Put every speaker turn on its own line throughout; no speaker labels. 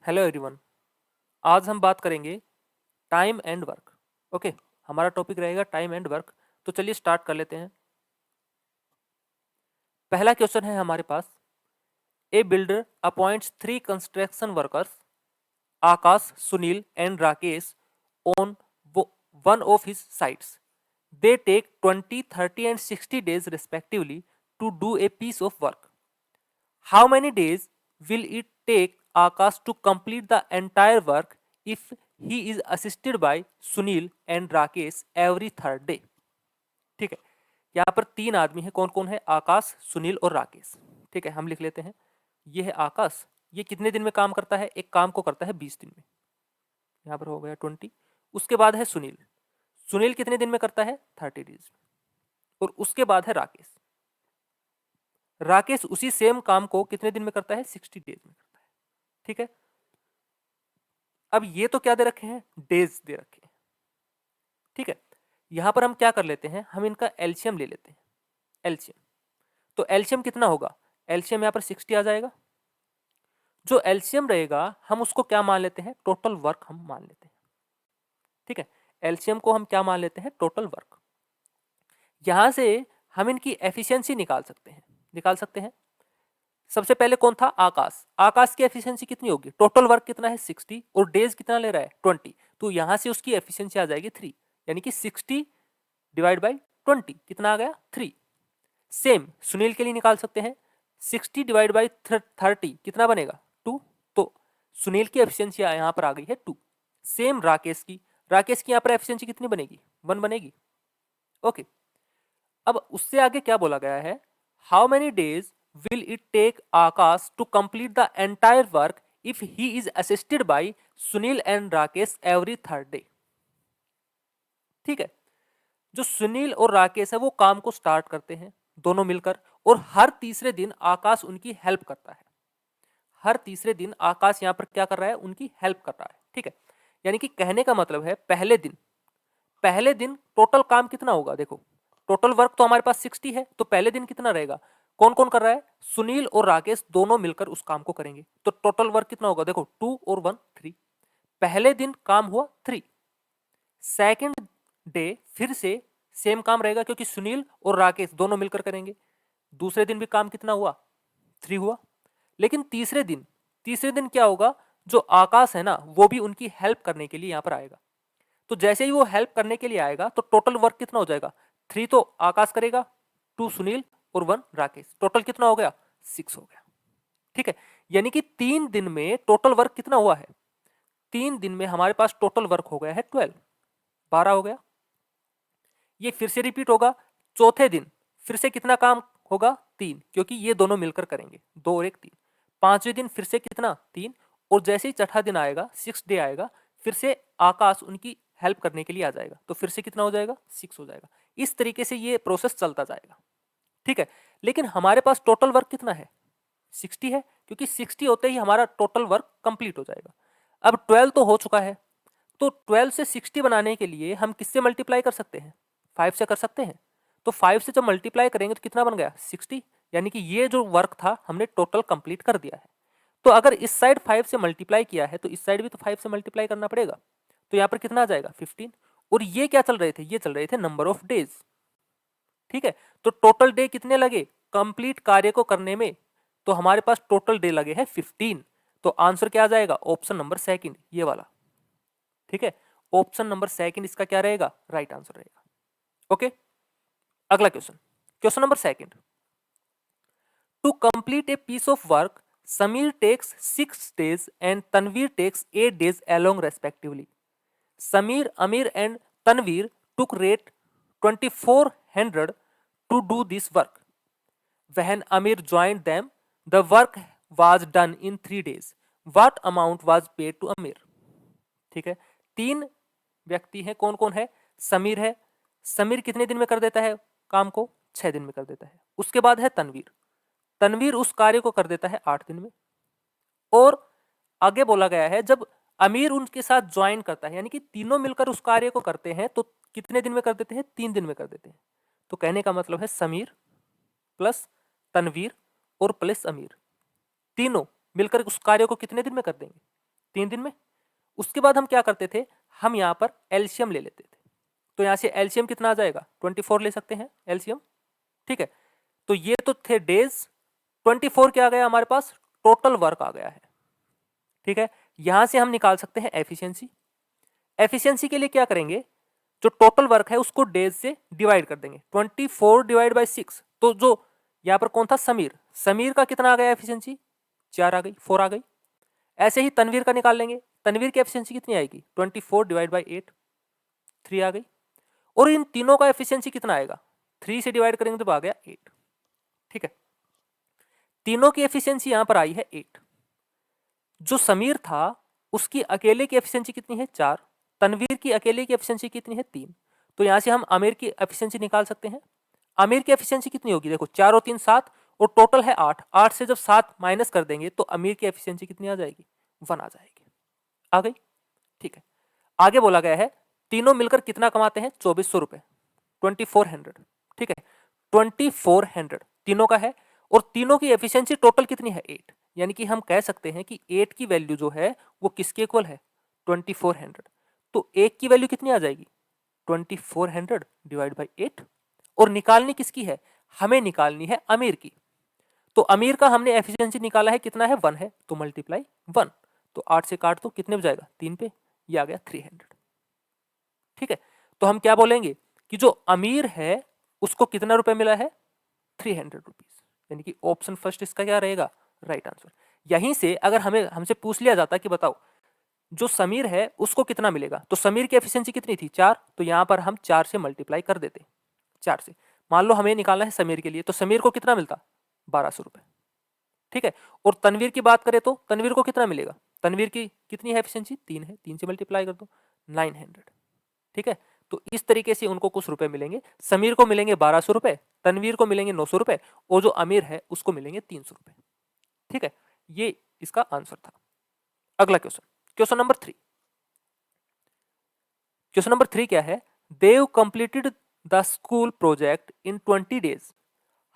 Hello everyone. आज हम बात करेंगे टाइम एंड वर्क। ओके, हमारा टॉपिक रहेगा टाइम एंड वर्क। तो चलिए स्टार्ट कर लेते हैं। पहला क्वेश्चन है हमारे पास, a builder appoints 3 construction workers Aakash, Sunil and Rakesh on one of his sites. They take 20, 30 and 60 days respectively to do a piece of work. How many days will it take Akash to complete the entire work if he is assisted by Sunil and Rakesh every third day? ठीक है, यहाँ पर 3 आदमी हैं। कौन कौन है? आकाश, सुनील और राकेश। ठीक है, हम लिख लेते हैं। ये है आकाश, ये कितने दिन में काम करता है? एक काम को करता है 20 दिन में। यहाँ पर हो गया 20। उसके बाद है सुनील, सुनील कितने दिन में करता है? 30 days। और उसके बाद है राकेश, राकेश उसी सेम काम को कितने दिन में करता है? 60 days में करता है। ठीक है, अब ये तो क्या दे रखे हैं? डेज दे रखे हैं। ठीक है, यहां पर हम क्या कर लेते हैं, हम इनका एलसीएम ले लेते हैं। एलसीएम, तो एलसीएम कितना होगा? एलसीएम यहां पर 60 आ जाएगा। जो एलसीएम रहेगा हम उसको क्या मान लेते हैं? टोटल वर्क हम मान लेते हैं। ठीक है, एलसीएम को हम क्या मान लेते हैं? Total work. यहां से हम इनकी एफिशिएंसी निकाल सकते हैं। सबसे पहले कौन था? आकाश। आकाश की एफिशिएंसी कितनी होगी? टोटल वर्क कितना है? 60 और डेज कितना ले रहा है? 20। तो यहां से उसकी एफिशिएंसी आ जाएगी 3, यानी कि 60 डिवाइड बाई 20 कितना आ गया? 3। सेम सुनील के लिए निकाल सकते हैं। 60 डिवाइड बाई 30 कितना बनेगा? 2। तो सुनील की एफिशिएंसी यहां पर आ गई है 2। सेम राकेश की यहां पर एफिशिएंसी कितनी बनेगी? 1 बनेगी। ओके, अब उससे आगे क्या बोला गया है? How many days will it take Akash to complete the entire work if he is assisted by Sunil and Rakesh every third day? ठीक है, जो सुनील और राकेश है वो काम को स्टार्ट करते हैं दोनों मिलकर, और हर तीसरे दिन आकाश उनकी हेल्प करता है। हर तीसरे दिन आकाश यहां पर क्या कर रहा है? उनकी हेल्प कर रहा है। ठीक है, यानी कि कहने का मतलब है पहले दिन टोटल काम कितना होगा? देखो, टोटल वर्क तो हमारे पास 60 है, तो पहले दिन कितना रहेगा? कौन कौन कर रहा है? सुनील और राकेश दोनों मिलकर उस काम को करेंगे। तो टोटल वर्क कितना होगा? देखो, 2 और 1 3। पहले दिन काम हुआ 3। सेकेंड डे फिर से सेम काम रहेगा, क्योंकि सुनील और राकेश दोनों मिलकर करेंगे। दूसरे दिन भी काम कितना हुआ? 3 हुआ। लेकिन तीसरे दिन क्या होगा? जो आकाश है ना, वो भी उनकी हेल्प करने के लिए यहां पर आएगा। तो जैसे ही वो हेल्प करने के लिए आएगा तो टोटल वर्क कितना हो जाएगा? 3 तो आकाश करेगा, 2 सुनील और 1 राकेश। टोटल कितना हो गया? 6 हो गया। ठीक है, यानी कि 3 दिन में टोटल वर्क कितना हुआ है? 3 दिन में हमारे पास टोटल वर्क हो गया है 12, 12 हो गया। ये फिर से रिपीट होगा। चौथे दिन फिर से कितना काम होगा? 3, क्योंकि ये दोनों मिलकर करेंगे, 2 और 1 3। पांचवें दिन फिर से कितना? 3। और जैसे ही छठा दिन आएगा, 6 डे आएगा, फिर से आकाश उनकी हेल्प करने के लिए आ जाएगा, तो फिर से कितना हो जाएगा? 6 हो जाएगा। इस तरीके से ये प्रोसेस चलता जाएगा। ठीक है, लेकिन हमारे पास टोटल वर्क कितना है? 60 है, क्योंकि 60 होते ही हमारा टोटल वर्क कंप्लीट हो जाएगा। अब 12 तो हो चुका है, तो 12 से 60 बनाने के लिए हम किससे मल्टीप्लाई कर सकते हैं? 5 से कर सकते हैं। तो 5 से जब मल्टीप्लाई करेंगे तो कितना बन गया? 60। यानी कि ये जो वर्क था हमने टोटल कंप्लीट कर दिया है। तो अगर इस साइड 5 से मल्टीप्लाई किया है तो इस साइड भी तो 5 से मल्टीप्लाई करना पड़ेगा। तो यहाँ पर कितना आ जाएगा? 15। और ये क्या चल रहे थे? ये चल रहे थे नंबर ऑफ डेज। ठीक है, तो टोटल डे कितने लगे कंप्लीट कार्य को करने में? तो हमारे पास टोटल डे लगे हैं 15। तो आंसर क्या आ जाएगा? ऑप्शन नंबर सेकंड, ये वाला। ठीक है, ऑप्शन नंबर सेकंड इसका क्या रहेगा? राइट आंसर रहेगा। ओके, अगला question, question number second. To complete a piece of work Sameer takes 6 days and Tanvir takes 8 days along respectively. Samir, Amir and Tanvir took rate 2400 to do this work. When Amir joined them, the work was done in 3 days. What amount was paid to Amir? ठीक है, 3 व्यक्ति हैं। कौन कौन है? समीर है। समीर कितने दिन में कर देता है काम को? 6 दिन में कर देता है। उसके बाद है तनवीर, तनवीर उस कार्य को कर देता है 8 दिन में। और आगे बोला गया है जब अमीर उनके साथ ज्वाइन करता है, यानी कि तीनों मिलकर उस कार्य को करते हैं, तो कितने दिन में कर देते हैं? 3 दिन में कर देते हैं। तो कहने का मतलब है समीर प्लस तनवीर और प्लस अमीर तीनों मिलकर उस कार्य को कितने दिन में कर देंगे? 3 दिन में। उसके बाद हम क्या करते थे, हम यहाँ पर एलसीएम ले लेते थे। तो यहाँ से एलसीएम कितना आ जाएगा, 24 ले सकते हैं एलसीएम। ठीक है, तो ये तो थे डेज, 24 क्या आ गया हमारे पास, टोटल वर्क आ गया है। ठीक है, यहां से हम निकाल सकते हैं एफिशिएंसी। एफिशिएंसी के लिए क्या करेंगे, जो टोटल वर्क है उसको डेज से डिवाइड कर देंगे। 24 डिवाइड बाई 6, तो जो यहां पर कौन था, समीर, समीर का कितना आ गया एफिशिएंसी, 4 आ गई, 4 आ गई। ऐसे ही तनवीर का निकाल लेंगे, तनवीर की एफिशिएंसी कितनी आएगी, 24 डिवाइड बाई 8, 3 आ गई। और इन तीनों का एफिशिएंसी कितना आएगा, 3 से डिवाइड करेंगे तो आ गया 8। ठीक है, तीनों की एफिशिएंसी यहां पर आई है 8। जो समीर था उसकी अकेले की एफिशिएंसी कितनी है, 4। तनवीर की अकेले की एफिशिएंसी कितनी है, 3। तो यहां से हम आमिर की एफिशिएंसी निकाल सकते हैं। आमिर की एफिशिएंसी कितनी होगी, देखो 4 और 3 7, और टोटल है 8। 8 से जब 7 माइनस कर देंगे तो अमीर की एफिशिएंसी कितनी आ जाएगी, 1 आ जाएगी। आ गई। ठीक है, आगे बोला गया है तीनों मिलकर कितना कमाते हैं, 2400 रुपए, 2400। ठीक है, 2400 तीनों का है, और तीनों की एफिशिएंसी टोटल कितनी है, 8। यानी कि हम कह सकते हैं कि 8 की वैल्यू जो है वो किसके इक्वल है, 2400। तो 1 की वैल्यू कितनी आ जाएगी, 2400 डिवाइड बाई 8। और निकालनी किसकी है, हमें निकालनी है अमीर की। तो अमीर का हमने एफिशिएंसी निकाला है, कितना है, 1 है, तो मल्टीप्लाई 1। तो 8 से काट दो, कितने पे जाएगा, 3 पे, ये आ गया 300। ठीक है, तो हम क्या बोलेंगे कि जो अमीर है उसको कितना रुपए मिला है, 300 रुपीज। यानी कि ऑप्शन फर्स्ट इसका क्या रहेगा, राइट आंसर। यहीं से अगर हमसे पूछ लिया जाता कि बताओ जो समीर है उसको कितना मिलेगा, तो समीर की एफिशिएंसी कितनी थी, 4, तो यहां पर हम 4 से मल्टीप्लाई कर देते, 4 से। मान लो हमें निकालना है समीर के लिए, तो समीर को कितना मिलता, 1200 रुपए। ठीक है, और तनवीर की बात करें तो तनवीर को कितना मिलेगा, तनवीर की कितनी है एफिशिएंसी, 3 है, 3 से मल्टीप्लाई कर दो, 900। ठीक है, तो इस तरीके से उनको कुछ रुपए मिलेंगे। समीर को मिलेंगे 1200 रुपए, तनवीर को मिलेंगे 900 रुपए, और जो अमीर है उसको मिलेंगे 300 रुपए। ठीक है, ये इसका आंसर था। अगला question, question number 3। Question number 3 क्या है, Dev completed the school project in 20 days.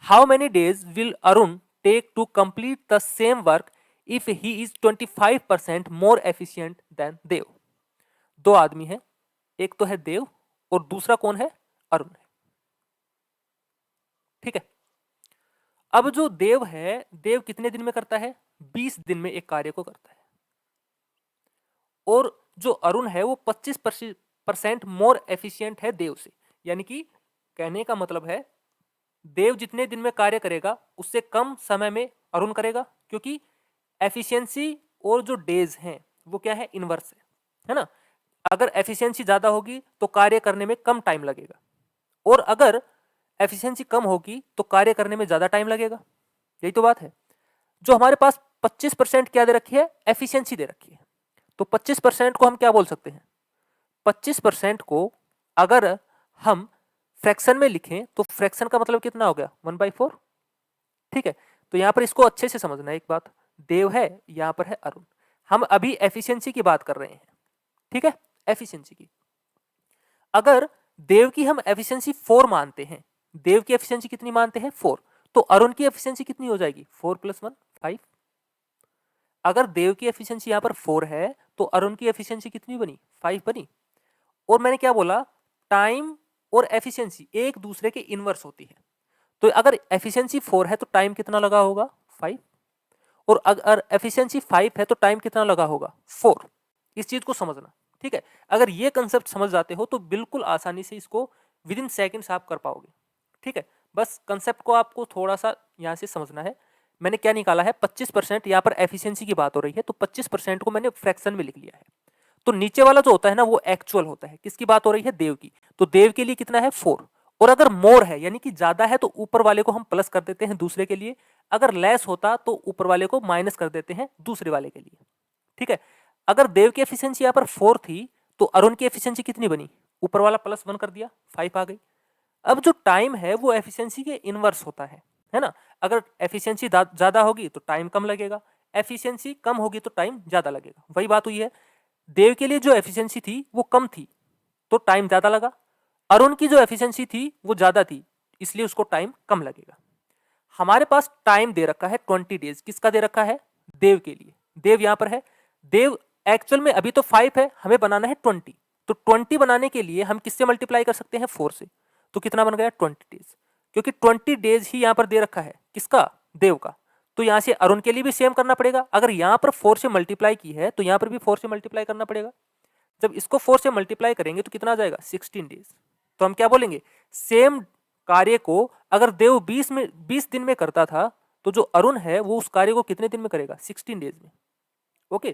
How many days will Arun take to complete the same work if he is 25% more efficient than Dev. दो आदमी है, एक तो है देव और दूसरा कौन है, अरुण है। ठीक है, अब जो देव है, देव कितने दिन में करता है, 20 दिन में एक कार्य को करता है, और जो अरुण है वो 25% मोर एफिशिएंट है देव से। यानी कि कहने का मतलब है देव जितने दिन में कार्य करेगा उससे कम समय में अरुण करेगा, क्योंकि एफिशिएंसी और जो डेज हैं वो क्या है, इनवर्स है ना। अगर एफिशिएंसी ज्यादा होगी तो कार्य करने में कम टाइम लगेगा, और अगर एफिशिएंसी कम होगी तो कार्य करने में ज्यादा टाइम लगेगा। यही तो बात है। जो हमारे पास 25% क्या दे रखी है, एफिशिएंसी दे रखी है, तो 25% को हम क्या बोल सकते हैं, 25% को अगर हम फ्रैक्शन में लिखें तो फ्रैक्शन का मतलब कितना हो गया, 1/4। ठीक है, तो यहां पर इसको अच्छे से समझना है एक बात, देव है, यहां पर है अरुण। हम अभी एफिशिएंसी की बात कर रहे हैं। ठीक है, एफिशिएंसी की। अगर देव की हम एफिशिएंसी 4 मानते हैं, देव की एफिशिएंसी कितनी मानते हैं, 4, तो अरुण की एफिशिएंसी कितनी हो जाएगी, 4 + 1 5। अगर देव की एफिशिएंसी यहां पर 4 है तो अरुण की एफिशिएंसी कितनी बनी, 5 बनी। और मैंने क्या बोला, टाइम और एफिशिएंसी एक दूसरे के इनवर्स होती है। तो अगर एफिशिएंसी 4 है तो टाइम कितना लगा होगा, 5। और अगर एफिशिएंसी 5 है तो टाइम कितना लगा होगा, 4। इस चीज को समझना। ठीक है, अगर ये कंसेप्ट समझ जाते हो तो बिल्कुल आसानी से इसको विद इन सेकेंड्स आप कर पाओगे। ठीक है, बस कंसेप्ट को आपको थोड़ा सा यहां से समझना है। मैंने क्या निकाला है, 25%, यहाँ पर एफिशिएंसी की बात हो रही है, तो 25% को मैंने फ्रैक्शन में लिख लिया है। तो नीचे वाला जो होता है ना वो एक्चुअल होता है, किसकी बात हो रही है, देव की। तो देव के लिए कितना है, 4। और अगर मोर है यानी कि ज्यादा है तो ऊपर वाले को हम प्लस कर देते हैं दूसरे के लिए, अगर लेस होता तो ऊपर वाले को माइनस कर देते हैं दूसरे वाले के लिए। ठीक है, अगर देव की एफिशिएंसी यहाँ पर 4 थी तो अरुण की एफिशिएंसी कितनी बनी, ऊपर वाला +1 कर दिया, 5 आ गई। अब जो टाइम है वो एफिशिएंसी के इनवर्स होता है ना। अगर एफिशिएंसी ज्यादा होगी तो टाइम कम लगेगा, एफिशिएंसी कम होगी तो टाइम ज्यादा लगेगा। वही बात हुई है, देव के लिए जो एफिशिएंसी थी वो कम थी तो टाइम ज्यादा लगा, अरुण की जो एफिशिएंसी थी वो ज्यादा थी इसलिए उसको टाइम कम लगेगा। हमारे पास टाइम दे रखा है 20 डेज, किसका दे रखा है, देव के लिए। देव यहां पर है, देव एक्चुअल में अभी तो 5 है, हमें बनाना है 20। तो 20 बनाने के लिए हम किससे मल्टीप्लाई कर सकते हैं? 4 से। तो कितना बन गया? 20 डेज, क्योंकि 20 डेज ही यहां पर दे रखा है। किसका? देव का। तो यहां से अरुण के लिए भी सेम करना पड़ेगा। अगर यहां पर 4 से मल्टीप्लाई की है तो यहां पर भी 4 से मल्टीप्लाई करना पड़ेगा। जब इसको 4 से मल्टीप्लाई करेंगे तो कितना आ जाएगा? 16 डेज। तो हम क्या बोलेंगे? सेम कार्य को अगर देव 20 दिन में करता था, तो जो अरुण है वो उस कार्य को कितने दिन में करेगा? 16 डेज में। ओके,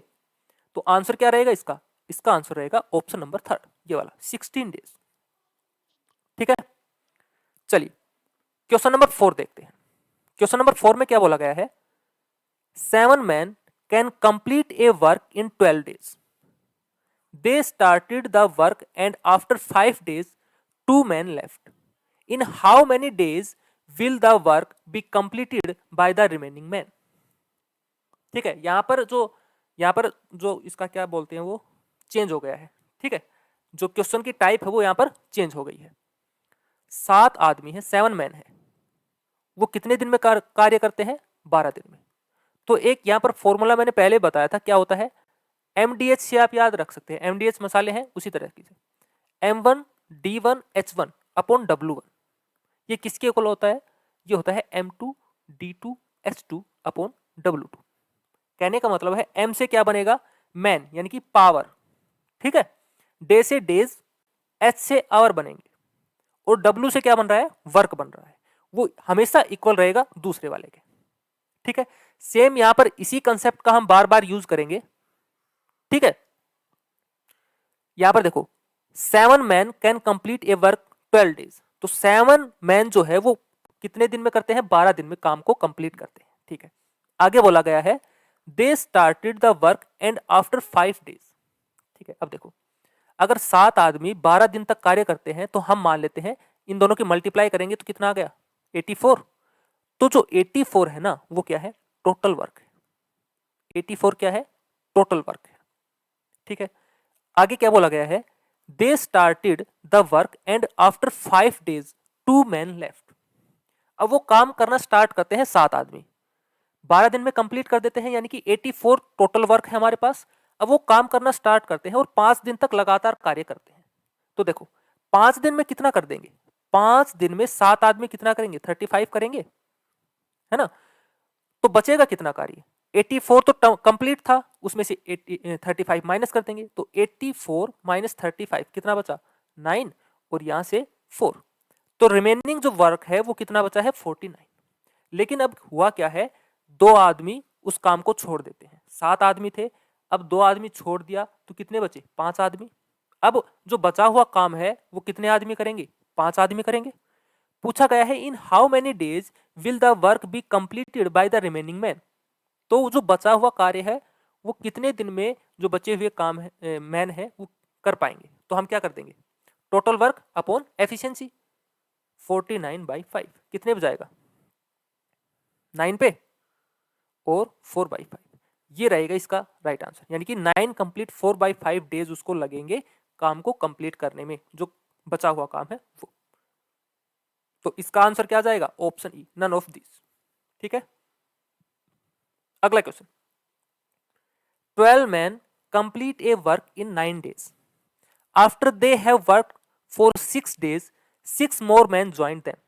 तो आंसर क्या रहेगा इसका? इसका आंसर रहेगा ऑप्शन नंबर 3, ये वाला 16 डेज। ठीक है, चलिए क्वेश्चन नंबर 4 देखते हैं। क्वेश्चन नंबर 4 में क्या बोला गया है? 7 men can complete A work in 12 days. They started the work and after 5 days, 2 men left. In how many days will the work be completed by the remaining men? ठीक है, यहां पर जो इसका क्या बोलते हैं वो चेंज हो गया है। ठीक है, जो क्वेश्चन की टाइप है वो यहां पर चेंज हो गई है। 7 आदमी है, 7 मैन है, वो कितने दिन में कार्य करते हैं? 12 दिन में। तो एक यहां पर फॉर्मूला मैंने पहले बताया था, क्या होता है? एमडीएच से आप याद रख सकते हैं, एमडीएच मसाले हैं उसी तरह की M1 D1 H1 upon W1। ये किसके इक्वल होता है? ये होता है M2 D2 H2 upon W2। कहने का मतलब है M से क्या बनेगा? मैन यानी कि पावर। ठीक है, डे से डेज, H से आवर बनेंगे, और W से क्या बन रहा है? वर्क बन रहा है। वो हमेशा इक्वल रहेगा दूसरे वाले के। ठीक है, सेम यहां पर इसी कंसेप्ट का हम बार बार यूज करेंगे। ठीक है, यहां पर देखो 7 man can complete A work 12 days. तो 7 मैन जो है वो कितने दिन में करते हैं? 12 दिन में काम को कंप्लीट करते हैं। ठीक है, आगे बोला गया है they started the work and after 5 days. ठीक है, अब देखो अगर 7 आदमी 12 दिन तक कार्य करते हैं तो हम मान लेते हैं इन दोनों की मल्टीप्लाई करेंगे तो कितना आ गया? 84। तो जो 84 है ना वो क्या है? टोटल वर्क है। 84 क्या है? टोटल वर्क है। ठीक है, आगे क्या बोला गया है? They started the work and after 5 days 2 man left. अब वो काम करना स्टार्ट करते हैं 7 आदमी, 12 दिन में कंप्लीट कर देते हैं, यानी कि 84 टोटल वर्क है हमारे पास। अब वो काम करना स्टार्ट करते हैं और 5 दिन तक लगातार कार्य करते हैं। तो देखो 5 दिन में कितना कर देंगे? 5 दिन में 7 आदमी कितना करेंगे? 35 करेंगे, है ना? तो बचेगा कितना कार्य? 84 तो कंप्लीट था, उसमें से 35 माइनस कर देंगे, तो 84 माइनस 35 कितना बचा? 9, और यहां से 4। तो रिमेनिंग जो वर्क है वो कितना बचा है? 49। लेकिन अब हुआ क्या है? 2 आदमी उस काम को छोड़ देते हैं। 7 आदमी थे, अब 2 आदमी छोड़ दिया तो कितने बचे? 5 आदमी। अब जो बचा हुआ काम है वो कितने आदमी करेंगे? 5 आदमी करेंगे। पूछा गया है in how many days will the work be completed by the remaining man. तो जो बचा हुआ कार्य है वो कितने दिन में जो बचे हुए काम है मैन है वो कर पाएंगे? तो हम क्या कर देंगे? टोटल वर्क अपॉन एफिशिएंसी, 49/5 कितने बजाएगा? 9 पे, और 4/5, ये रहेगा इसका राइट आंसर। यानी कि 9 कंप्लीट 4/5 डेज उसको लगेंगे काम को कंप्लीट करने में, जो बचा हुआ काम है वो। तो इसका आंसर क्या जाएगा? Option E, none of this. ठीक है, अगला question. 12 men complete a work in 9 days. After they have worked for 6 days, 6 more men joined them.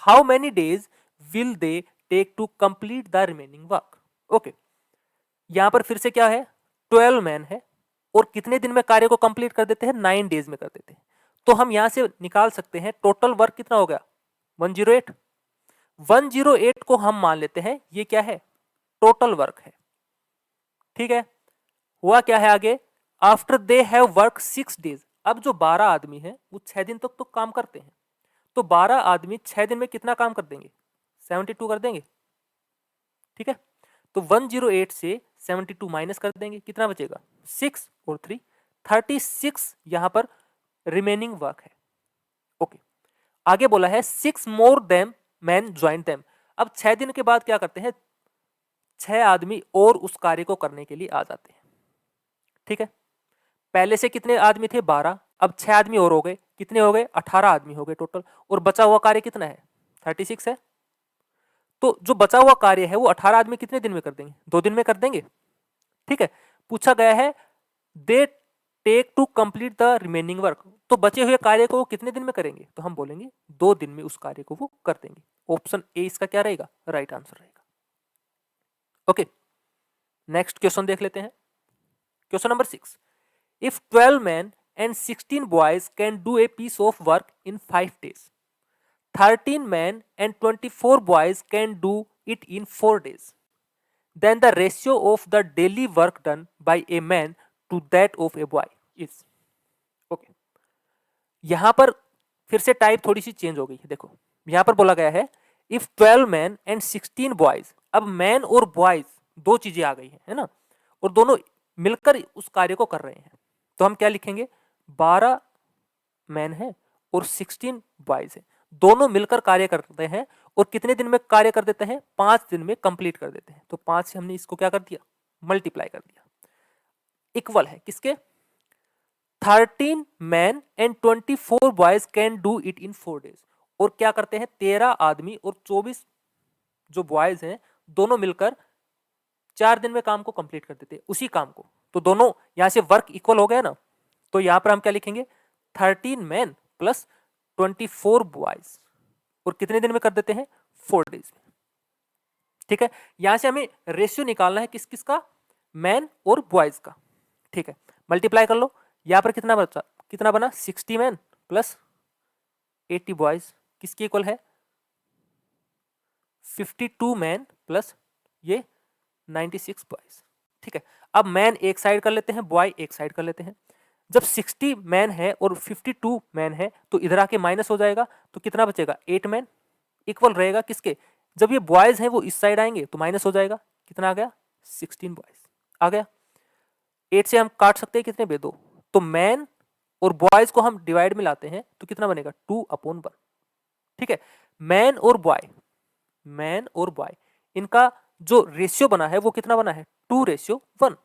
How many days will they take to complete the remaining work? Okay, यहां पर फिर से क्या है? 12 man है और कितने दिन में कार्य को कंप्लीट कर देते हैं? 9 डेज में कर देते हैं। तो हम यहां से निकाल सकते हैं टोटल वर्क कितना हो गया? 108। 108 को हम मान लेते हैं ये क्या है? टोटल वर्क है। ठीक है, हुआ क्या है आगे? After they have work 6 days. अब जो 12 आदमी है वो 6 दिन तक तो काम करते हैं, तो 12 आदमी 6 दिन में कितना काम कर देंगे? 72 कर देंगे। ठीक है, तो 108 से 72 माइनस कर देंगे, कितना बचेगा? 6 और 3, 36 यहां पर रिमेनिंग वर्क है। ओके, आगे बोला है 6 मोर देम मैन ज्वाइन देम। अब 6 दिन के बाद क्या करते हैं? 6 आदमी और उस कार्य को करने के लिए आ जाते हैं। ठीक है, पहले से कितने आदमी थे? 12, अब 6 आदमी और हो गए, कितने हो गए? 18 आदमी हो गए टोटल, और बचा हुआ कार्य कितना है? 36 है। तो जो बचा हुआ कार्य है वो 18 आदमी कितने दिन में कर देंगे? 2 दिन में कर देंगे। ठीक है, पूछा गया है they take to complete the remaining work. तो बचे हुए कार्य को वो कितने दिन में करेंगे, तो हम बोलेंगे 2 दिन में उस कार्य को वो कर देंगे। ऑप्शन ए इसका क्या रहेगा, राइट आंसर रहेगा। ओके, नेक्स्ट क्वेश्चन देख लेते हैं। Question number 6, if 12 men and 16 boys can do a piece of work in 5 days, 13 men and 24 boys can do it in 4 days, then the ratio of the daily work done by a man to that of a boy is। Okay, यहां पर फिर से type थोड़ी सी change हो गई है। देखो यहां पर बोला गया है इफ 12 मैन एंड 16 बॉयज। अब मैन और बॉयज दो चीजें आ गई है ना, और दोनों मिलकर उस कार्य को कर रहे हैं। तो हम क्या लिखेंगे, 12 मैन है और 16 बॉयज है, दोनों मिलकर कार्य करते हैं और कितने दिन में कार्य कर देते हैं, 5 दिन में कंप्लीट कर देते हैं। तो 5 से हमने इसको क्या कर दिया, मल्टीप्लाई कर दिया। इक्वल है किसके, 13 man and 24 boys can do it in 4 days. और क्या करते हैं, 13 आदमी और 24 जो बॉयज हैं दोनों मिलकर 4 दिन में काम को कंप्लीट कर देते हैं, उसी काम को। तो दोनों यहां से वर्क इक्वल हो गया ना, तो यहां पर हम क्या लिखेंगे, 13 मैन प्लस 24 बॉयज, और कितने दिन में कर देते हैं, 4 डेज में। ठीक है, यहां से हमें रेशियो निकालना है किस किस का, मैन और बॉयज का। ठीक है, मल्टीप्लाई कर लो, यहां पर कितना बचा, कितना बना, 60 मैन प्लस 80 बॉयज किसके इक्वल है, 52 मैन प्लस ये 96 बॉयज। ठीक है, अब मैन एक साइड कर लेते हैं, बॉय एक साइड कर लेते हैं। जब 60 मैन है और 52 मैन है तो इधर आके माइनस हो जाएगा, तो कितना बचेगा, 8 मैन इक्वल रहेगा किसके, जब ये बॉयज हैं वो इस साइड आएंगे तो माइनस हो जाएगा, कितना आ गया, 16 बॉयज आ गया। 8 से हम काट सकते हैं कितने पे, 2। तो मैन और बॉयज को हम डिवाइड में लाते हैं तो कितना बनेगा, 2/1। ठीक है, मैन और बॉय इनका जो रेशियो बना है वो कितना बना है, 2:1।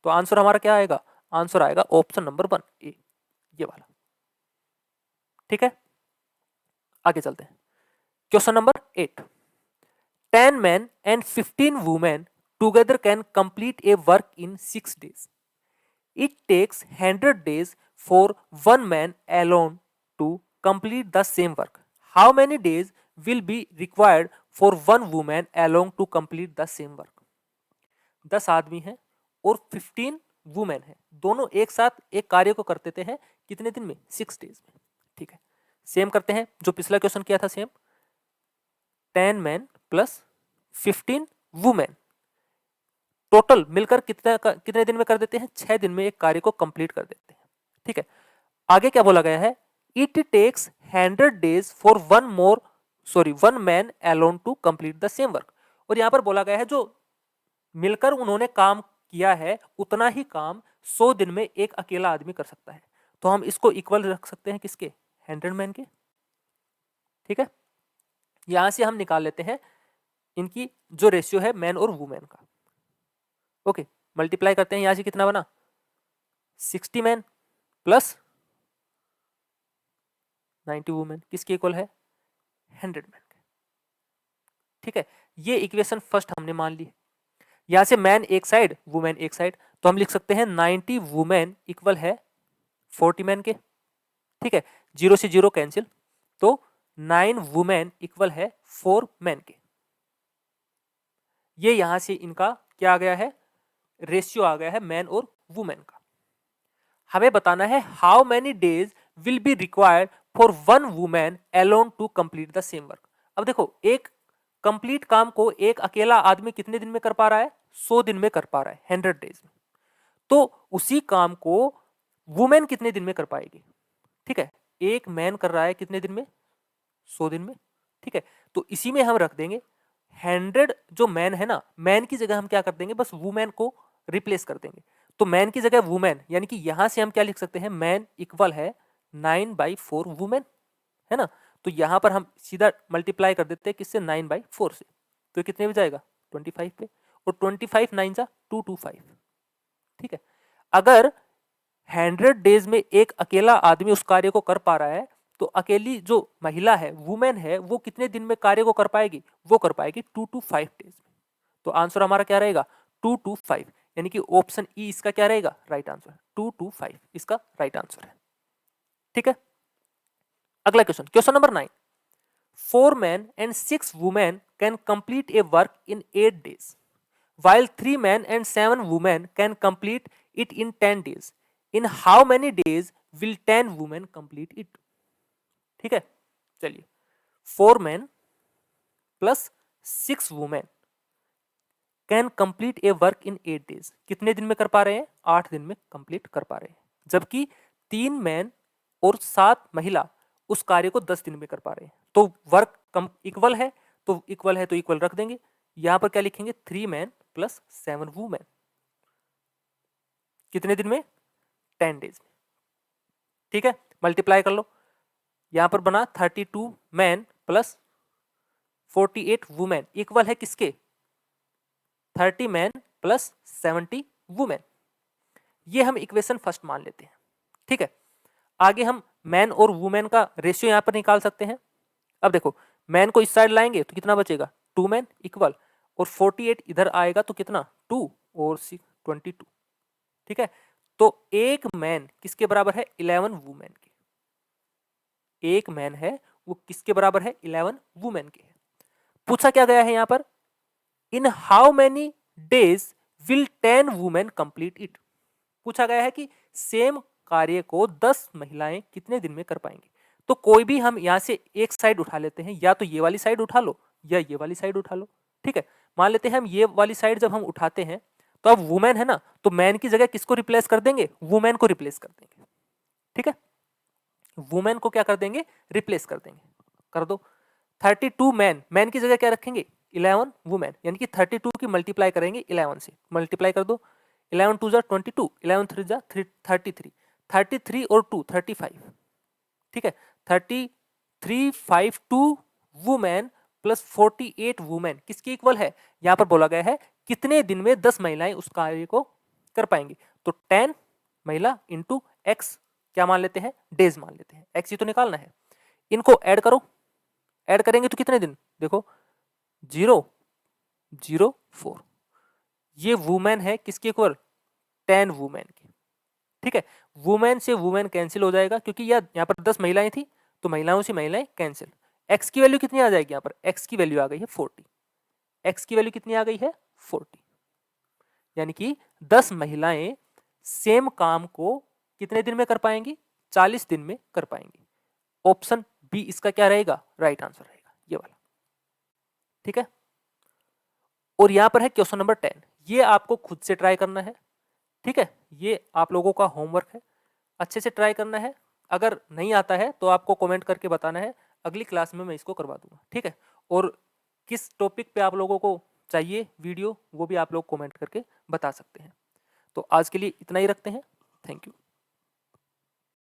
तो आंसर हमारा क्या आएगा, आंसर आएगा ऑप्शन नंबर 1 ए, ये वाला। ठीक है, आगे चलते हैं। Question number 8, 10 men and 15 women together can complete a work in 6 days. It takes 100 days for one man alone to complete the same work. How many days will be required for one woman alone to complete the same work? 10 आदमी हैं और 15 women है, दोनों एक साथ एक कार्य को करते हैं कितने दिन में, 6 डेज में। ठीक है, सेम करते हैं जो पिछला क्वेश्चन किया था, same 10 man plus 15 women total मिलकर कितने दिन में कर देते हैं, 6 दिन में एक कार्य को कंप्लीट कर देते हैं। ठीक है, आगे क्या बोला गया है, it takes 100 days for one man alone to complete the same work. और यहां पर बोला गया है जो मिलकर उन्होंने काम किया है उतना ही काम 100 दिन में एक अकेला आदमी कर सकता है। तो हम इसको इक्वल रख सकते हैं किसके, 100 मैन के। ठीक है, यहां से हम निकाल लेते हैं इनकी जो रेशियो है मैन और वुमेन का। ओके, मल्टीप्लाई करते हैं, यहां से कितना बना, 60 मैन प्लस 90 वुमेन किसके इक्वल है, 100 मैन के। ठीक है, ये इक्वेशन फर्स्ट हमने मान ली। यहां से मैन एक साइड वुमेन एक साइड, तो हम लिख सकते हैं 90 वुमेन इक्वल है 40 मैन के। ठीक है, 0 से 0 कैंसिल, तो 9 वुमेन इक्वल है 4 मैन के। ये यहां से इनका क्या आ गया है, रेशियो आ गया है मैन और वुमेन का। हमें बताना है how many days will be required for one women alone to complete the same work. अब देखो एक कंप्लीट काम को एक अकेला आदमी कितने दिन में कर पा रहा है, 100 दिन में कर पा रहा है, 100 डेज में। तो उसी काम को वुमेन कितने दिन में कर पाएगी। ठीक है, एक मैन कर रहा है कितने दिन में, 100 दिन में। ठीक है, तो इसी में हम रख देंगे 100 जो मैन है ना, मैन की जगह हम क्या कर देंगे, बस वुमेन को रिप्लेस कर देंगे। तो मैन की जगह वुमेन, यानी कि यहां से हम क्या लिख सकते हैं, मैन इक्वल है 9/4 वुमेन, है ना। तो यहां पर हम सीधा मल्टीप्लाई कर देते हैं किससे, 9/4 से। तो ये कितने पे जाएगा, 25 पे, और 25 9 जा 225। ठीक है, अगर 100 डेज में एक अकेला आदमी उस कार्य को कर पा रहा है, तो अकेली जो महिला है, वुमेन है, वो कितने दिन में कार्य को कर पाएगी, वो कर पाएगी 2 to 5 डेज में। तो आंसर हमारा क्या रहेगा, 2 to 5। यानी कि ऑप्शन ई इसका क्या रहेगा, राइट आंसर। 2 to 5 इसका राइट आंसर है। ठीक है, अगला question, question number 9, 4 men and 6 women can complete a work in 8 days, while 3 men and 7 women can complete it in 10 days. In how many days will 10 women complete it? ठीक है, चलिए, 4 men plus 6 women can complete A work in 8 days, कितने दिन में कर पा रहे हैं, 8 दिन में कंप्लीट कर पा रहे हैं। जबकि 3 मैन और 7 महिला उस कार्य को 10 दिन में कर पा रहे हैं। तो वर्क कम इक्वल है, तो इक्वल रख देंगे। यहां पर क्या लिखेंगे, 3 मैन प्लस 7 वुमेन, कितने दिन में, 10 डेज में। ठीक है, मल्टीप्लाई कर लो, यहां पर बना 32 मैन प्लस 48 वुमेन इक्वल है किसके, 30 मैन प्लस 70 वुमेन। ये हम इक्वेशन फर्स्ट मान लेते हैं। ठीक है, आगे हम मैन और वुमेन का रेशियो यहां पर निकाल सकते हैं। अब देखो, मैन को इस साइड लाएंगे तो कितना बचेगा, 2 मैन इक्वल, और 48 इधर आएगा तो कितना, 2 और 6 22। ठीक है, तो एक मैन किसके बराबर है, 11 वुमेन के। एक मैन है वो किसके बराबर है, 11 वुमेन के। पूछा क्या गया है यहां पर, in how many days will 10 women complete it. पूछा गया है कि सेम कार्य को 10 महिलाएं कितने दिन में कर पाएंगी। तो कोई भी हम यहां से एक साइड उठा लेते हैं, या तो ये वाली साइड उठा लो या ये वाली साइड उठा लो। ठीक है, मान लेते हैं हम ये वाली साइड जब हम उठाते हैं तो अब वुमेन है ना, तो मैन की जगह किसको रिप्लेस कर देंगे, वुमेन को रिप्लेस कर देंगे। ठीक है, वुमेन को क्या कर देंगे, रिप्लेस कर देंगे। कर दो, 32 मैन, मैन की जगह क्या रखेंगे, 11 वुमेन, यानी कि 32 की मल्टीप्लाई करेंगे 11 से, मल्टीप्लाई कर दो, 11 2 जा 22, 11 3 जा 33, 33 और 2 35। ठीक है, 33 5 2 वुमेन प्लस 48 वुमेन किसकी इक्वल है, यहां पर बोला गया है कितने दिन में 10 महिलाएं उस कार्य को कर पाएंगी। तो 10 महिला इंटू एक्स क्या मान लेते हैं, डेज मान लेते हैं, एक्स ही तो निकालना है। इनको ऐड करो, ऐड करेंगे तो कितने दिन, देखो 0 0 4, ये वुमेन है किसके इक्वल, 10 वुमेन की। ठीक है, वुमेन से वुमेन कैंसिल हो जाएगा क्योंकि यहाँ पर 10 महिलाएं थी, तो महिलाओं से महिलाएं कैंसिल। एक्स की वैल्यू कितनी आ जाएगी, यहाँ पर एक्स की वैल्यू आ गई है 40। एक्स की वैल्यू कितनी आ गई है, 40, यानी कि 10 महिलाएं सेम काम को कितने दिन में कर पाएंगी, 40 दिन में कर पाएंगी। ऑप्शन बी इसका क्या रहेगा, राइट आंसर रहेगा, ये वाला। ठीक है, और यहां पर है क्वेश्चन नंबर 10, ये आपको खुद से ट्राई करना है। ठीक है, ये आप लोगों का होमवर्क है, अच्छे से ट्राई करना है। अगर नहीं आता है तो आपको कमेंट करके बताना है, अगली क्लास में मैं इसको करवा दूंगा। ठीक है, और किस टॉपिक पे आप लोगों को चाहिए वीडियो वो भी आप लोग कमेंट करके बता सकते हैं। तो आज के लिए इतना ही रखते हैं, थैंक यू।